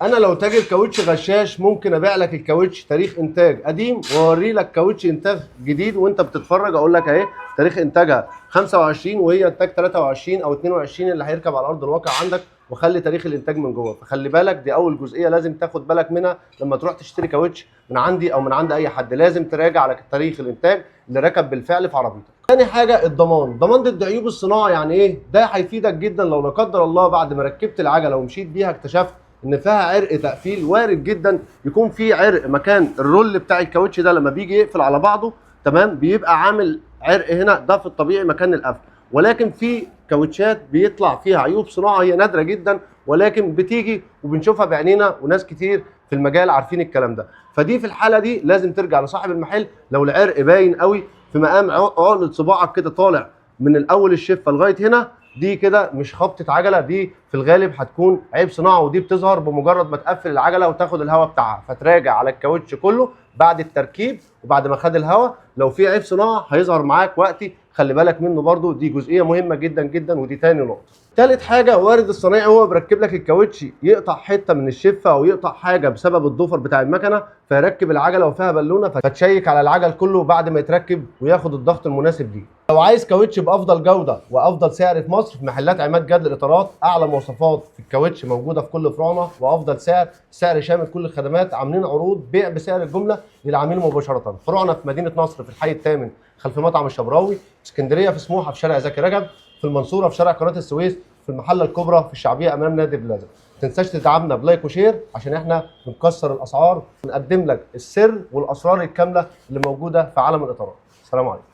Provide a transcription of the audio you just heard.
انا لو تاجر كاوتش غشاش ممكن ابيع لك الكاوتش تاريخ انتاج قديم واوري لك كاوتش انتاج جديد وانت بتتفرج، اقول لك اهي تاريخ انتاجها 25 وهي انتاج 23 او 22 اللي هيركب على ارض الواقع عندك، وخلي تاريخ الانتاج من جوه. فخلي بالك دي اول جزئيه لازم تاخد بالك منها لما تروح تشتري كاوتش من عندي او من عند اي حد، لازم تراجع على تاريخ الانتاج اللي ركب بالفعل في عربيتك. تاني حاجه الضمان، ضمان ضد عيوب الصناعه. يعني ايه؟ ده هيفيدك جدا لو لا قدر الله بعد ما ركبت العجله ومشيت بيها اكتشفت ان فيها عرق تقفيل. وارد جدا يكون في عرق مكان الرول بتاع الكاوتش ده لما بيجي يقفل على بعضه، تمام، بيبقى عامل عرق هنا، ده في الطبيعي مكان القفل. ولكن في كاوتشات بيطلع فيها عيوب صناعه، هي نادره جدا ولكن بتيجي وبنشوفها بعينينا وناس كتير في المجال عارفين الكلام ده. فدي في الحاله دي لازم ترجع لصاحب المحل. لو العرق باين قوي في مقام عقله صباعك كده طالع من الاول الشفه لغايه هنا، دي كده مش خبطه عجله، دي في الغالب هتكون عيب صناعه، ودي بتظهر بمجرد ما تقفل العجله وتاخد الهواء بتاعها. فتراجع على الكاوتش كله بعد التركيب وبعد ما خد الهواء، لو في عيب صناعه هيظهر معاك وقتي، خلي بالك منه برده. دي جزئيه مهمه جدا جدا، ودي تاني نقطه. تالت حاجه، وارد الصنايعي هو بيركب لك الكاوتش يقطع حته من الشفه او يقطع حاجه بسبب الضفر بتاع المكنه، فيركب العجله وفيها بالونه، فتشيك على العجل كله بعد ما يتركب وياخد الضغط المناسب ليه. لو عايز كاوتش بافضل جوده وافضل سعر في مصر، في محلات عماد جد الاطارات اعلى مواصفات في الكاوتش موجوده في كل فروعنا، وافضل سعر شامل كل الخدمات. عاملين عروض بيع بسعر الجمله للعميل مباشره. فروعنا في مدينه نصر في الحي الثامن خلف مطعم الشبراوي، اسكندريه في سموحه في شارع زكي رجب، في المنصوره في شارع قناه السويس، في المحله الكبرى في الشعبيه امام نادي بلازا. ما تنساش تدعمنا بلايك وشير عشان احنا بنكسر الاسعار ونقدم لك السر والاسرار الكامله اللي موجوده في عالم الاطارات. السلام عليكم.